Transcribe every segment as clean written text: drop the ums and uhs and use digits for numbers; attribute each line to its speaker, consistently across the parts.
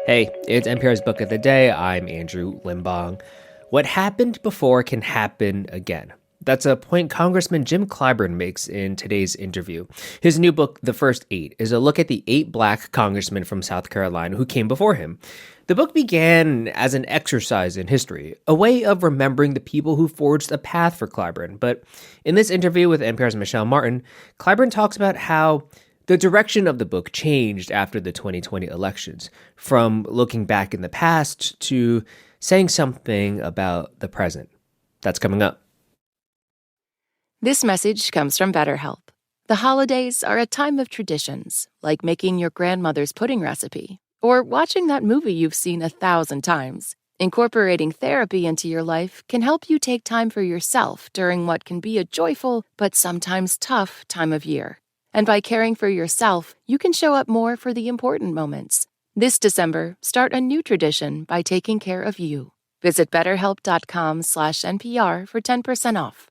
Speaker 1: Hey, it's NPR's Book of the Day. I'm Andrew Limbong. What happened before can happen again. That's a point Congressman Jim Clyburn makes in today's interview. His new book, The First Eight, is a look at the 8 black congressmen from South Carolina who came before him. The book began as an exercise in history, a way of remembering the people who forged a path for Clyburn. But in this interview with NPR's Michel Martin, Clyburn talks about how the direction of the book changed after the 2020 elections, from looking back in the past to saying something about the present. That's coming up.
Speaker 2: This message comes from BetterHelp. The holidays are a time of traditions, like making your grandmother's pudding recipe or watching that movie you've seen 1,000 times. Incorporating therapy into your life can help you take time for yourself during what can be a joyful but sometimes tough time of year. And by caring for yourself, you can show up more for the important moments. This December, start a new tradition by taking care of you. Visit BetterHelp.com/NPR for 10% off.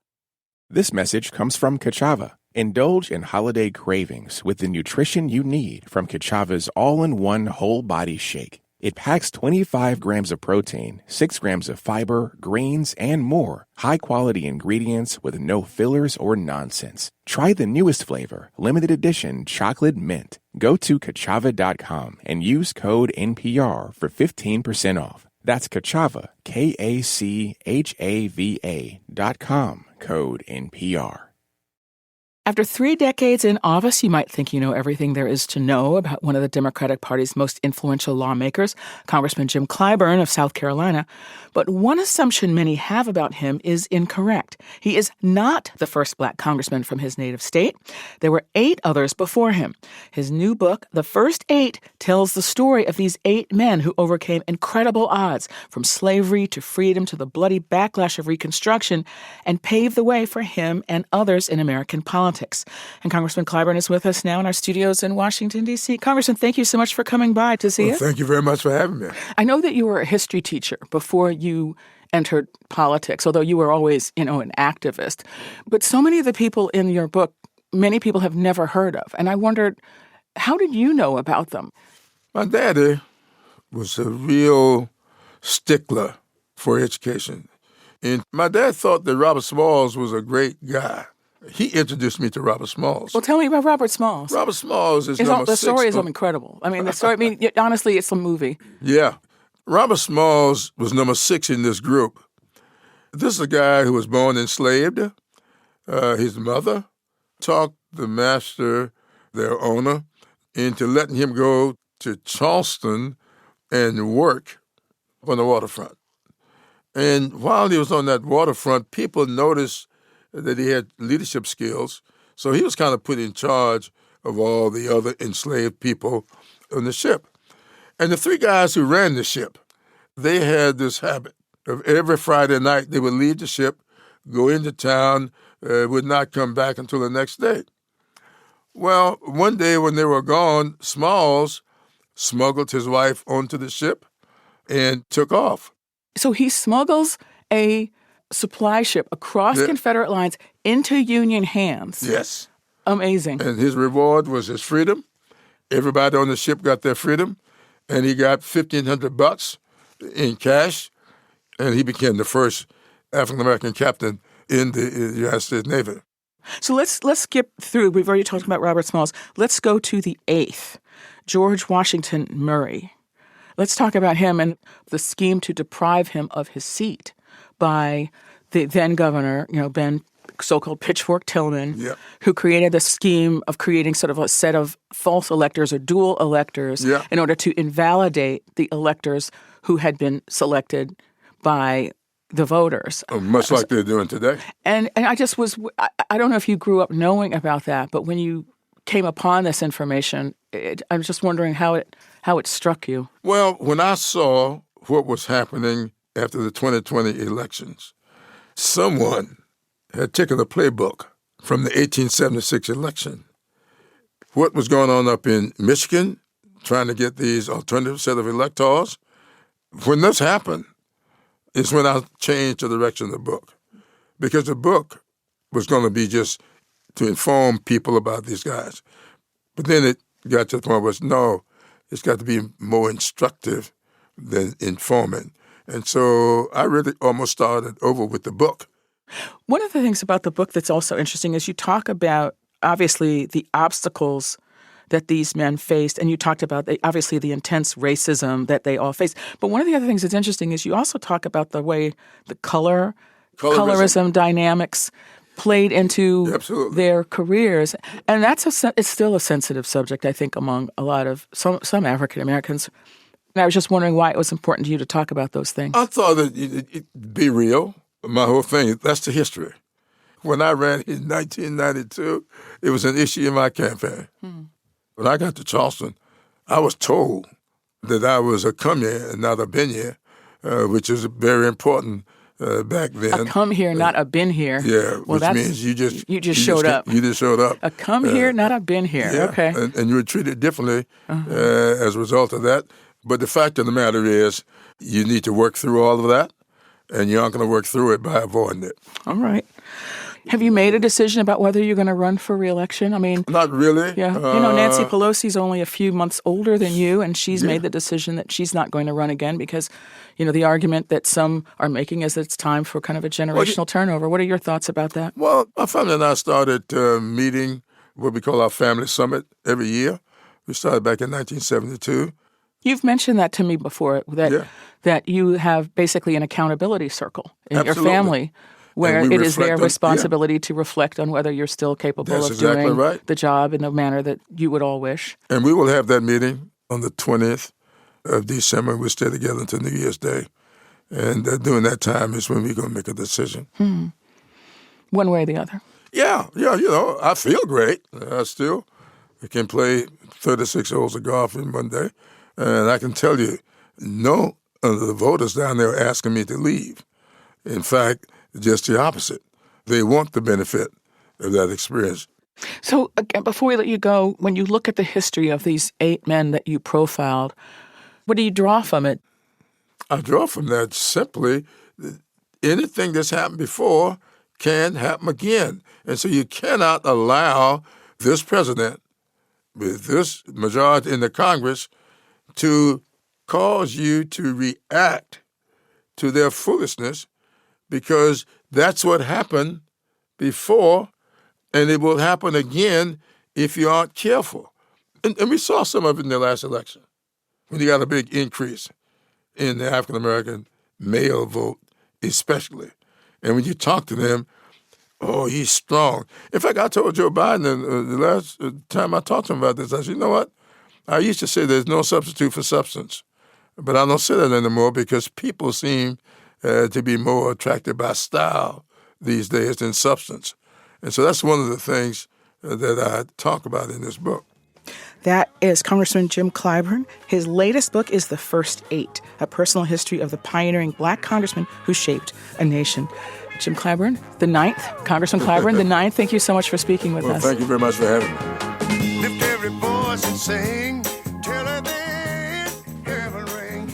Speaker 3: This message comes from Kachava. Indulge in holiday cravings with the nutrition you need from Kachava's all-in-one whole body shake. It packs 25 grams of protein, 6 grams of fiber, grains, and more. High-quality ingredients with no fillers or nonsense. Try the newest flavor, limited edition chocolate mint. Go to Kachava.com and use code NPR for 15% off. That's Kachava, Kachava.com, code NPR.
Speaker 4: After 3 decades in office, you might think you know everything there is to know about one of the Democratic Party's most influential lawmakers, Congressman Jim Clyburn of South Carolina. But one assumption many have about him is incorrect. He is not the first black congressman from his native state. There were 8 others before him. His new book, The First Eight, tells the story of these 8 men who overcame incredible odds, from slavery to freedom to the bloody backlash of Reconstruction, and paved the way for him and others in American politics. And Congressman Clyburn is with us now in our studios in Washington, D.C. Congressman, thank you so much for coming by to see us.
Speaker 5: Thank you very much for having me.
Speaker 4: I know that you were a history teacher before you entered politics, although you were always, an activist. But so many of the people in your book, many people have never heard of. And I wondered, how did you know about them?
Speaker 5: My daddy was a real stickler for education. And my dad thought that Robert Smalls was a great guy. He introduced me to Robert Smalls.
Speaker 4: Well, tell me about Robert Smalls.
Speaker 5: Robert Smalls is number 6.
Speaker 4: The story is incredible. Honestly, it's a movie.
Speaker 5: Yeah. Robert Smalls was number 6 in this group. This is a guy who was born enslaved. His mother talked the master, their owner, into letting him go to Charleston and work on the waterfront. And while he was on that waterfront, people noticed that he had leadership skills. So he was kind of put in charge of all the other enslaved people on the ship. And the 3 guys who ran the ship, they had this habit of every Friday night they would leave the ship, go into town, would not come back until the next day. Well, one day when they were gone, Smalls smuggled his wife onto the ship and took off.
Speaker 4: So he smuggles a supply ship across Confederate lines into Union hands.
Speaker 5: Yes.
Speaker 4: Amazing.
Speaker 5: And his reward was his freedom. Everybody on the ship got their freedom, and he got $1,500 in cash, and he became the first African-American captain in the United States Navy.
Speaker 4: So let's skip through. We've already talked about Robert Smalls. Let's go to the 8th, George Washington Murray. Let's talk about him and the scheme to deprive him of his seat by the then governor, Ben, so-called Pitchfork Tillman, who created the scheme of creating sort of a set of false electors or dual electors in order to invalidate the electors who had been selected by the voters.
Speaker 5: Much like they're doing today.
Speaker 4: And I just was, I don't know if you grew up knowing about that, but when you came upon this information, I'm just wondering how it struck you.
Speaker 5: Well, when I saw what was happening after the 2020 elections, someone had taken a playbook from the 1876 election. What was going on up in Michigan, trying to get these alternative set of electors. When this happened is when I changed the direction of the book, because the book was going to be just to inform people about these guys. But then it got to the point where no, It's got to be more instructive than informing. And so I really almost started over with the book.
Speaker 4: One of the things about the book that's also interesting is you talk about, obviously, the obstacles that these men faced, and you talked about, obviously, the intense racism that they all faced. But one of the other things that's interesting is you also talk about the way the colorism dynamics played into their careers. And it's still a sensitive subject, I think, among a lot of some African Americans. And I was just wondering why it was important to you to talk about those things.
Speaker 5: I thought that it'd be real. My whole thing, that's the history. When I ran in 1992, it was an issue in my campaign. When I got to Charleston, I was told that I was a come here and not a been here, which is very important back then.
Speaker 4: A come here, not a been here.
Speaker 5: Yeah,
Speaker 4: well,
Speaker 5: which means you just
Speaker 4: showed up.
Speaker 5: You just showed up.
Speaker 4: A come here, not a been here.
Speaker 5: Yeah,
Speaker 4: okay.
Speaker 5: And you were treated differently as a result of that. But the fact of the matter is, you need to work through all of that, and you aren't going to work through it by avoiding it.
Speaker 4: All right. Have you made a decision about whether you're going to run for re-election? I mean,
Speaker 5: not really.
Speaker 4: Yeah. Nancy Pelosi's only a few months older than you, and she's made the decision that she's not going to run again because, the argument that some are making is that it's time for kind of a generational turnover. What are your thoughts about that?
Speaker 5: Well, my family and I started meeting what we call our family summit every year. We started back in 1972.
Speaker 4: You've mentioned that to me before, that you have basically an accountability circle in your family where it is their responsibility to reflect on whether you're still capable of doing the job in the manner that you would all wish.
Speaker 5: And we will have that meeting on the 20th of December. We'll stay together until New Year's Day. And during that time is when we're going to make a decision.
Speaker 4: One way or the other.
Speaker 5: Yeah, I feel great. I can play 36 holes of golf in one day. And I can tell you, no of the voters down there are asking me to leave. In fact, just the opposite. They want the benefit of that experience.
Speaker 4: So, again, before we let you go, when you look at the history of these 8 men that you profiled, what do you draw from it?
Speaker 5: I draw from that simply that anything that's happened before can happen again. And so you cannot allow this president with this majority in the Congress to cause you to react to their foolishness, because that's what happened before, and it will happen again if you aren't careful. And we saw some of it in the last election, when you got a big increase in the African-American male vote especially. And when you talk to them, oh, he's strong. In fact, I told Joe Biden the last time I talked to him about this, I said, you know what? I used to say there's no substitute for substance, but I don't say that anymore because people seem to be more attracted by style these days than substance. And so that's one of the things that I talk about in this book.
Speaker 4: That is Congressman Jim Clyburn. His latest book is The First 8, a personal history of the pioneering Black congressman who shaped a nation. Jim Clyburn, the 9th, Congressman Clyburn, the 9th, thank you so much for speaking with us.
Speaker 5: Thank you very much for having me.
Speaker 6: Lift every voice and sing, tell her that heaven ring.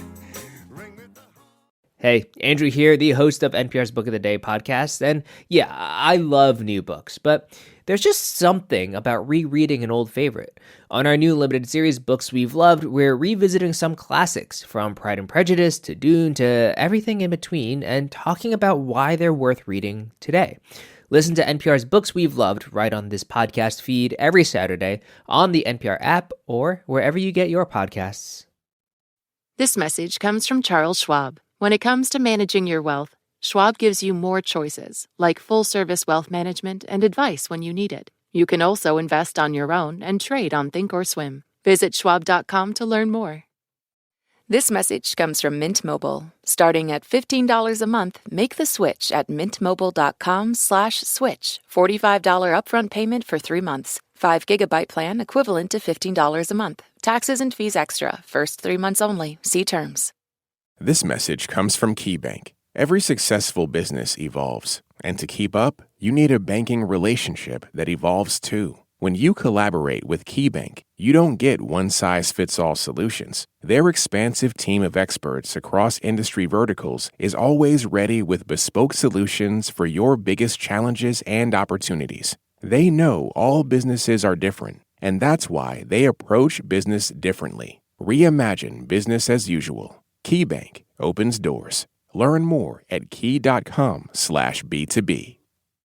Speaker 1: Hey, Andrew here, the host of NPR's Book of the Day podcast. And yeah, I love new books, but there's just something about rereading an old favorite. On our new limited series, Books We've Loved, we're revisiting some classics, from Pride and Prejudice to Dune to everything in between, and talking about why they're worth reading today. Listen to NPR's Books We've Loved right on this podcast feed every Saturday on the NPR app or wherever you get your podcasts.
Speaker 2: This message comes from Charles Schwab. When it comes to managing your wealth, Schwab gives you more choices, like full-service wealth management and advice when you need it. You can also invest on your own and trade on Thinkorswim. Visit schwab.com to learn more. This message comes from Mint Mobile. Starting at $15 a month, make the switch at mintmobile.com/switch. $45 upfront payment for 3 months. 5 gigabyte plan equivalent to $15 a month. Taxes and fees extra. First 3 months only. See terms.
Speaker 3: This message comes from KeyBank. Every successful business evolves, and to keep up, you need a banking relationship that evolves too. When you collaborate with KeyBank, you don't get one-size-fits-all solutions. Their expansive team of experts across industry verticals is always ready with bespoke solutions for your biggest challenges and opportunities. They know all businesses are different, and that's why they approach business differently. Reimagine business as usual. KeyBank opens doors. Learn more at key.com/B2B.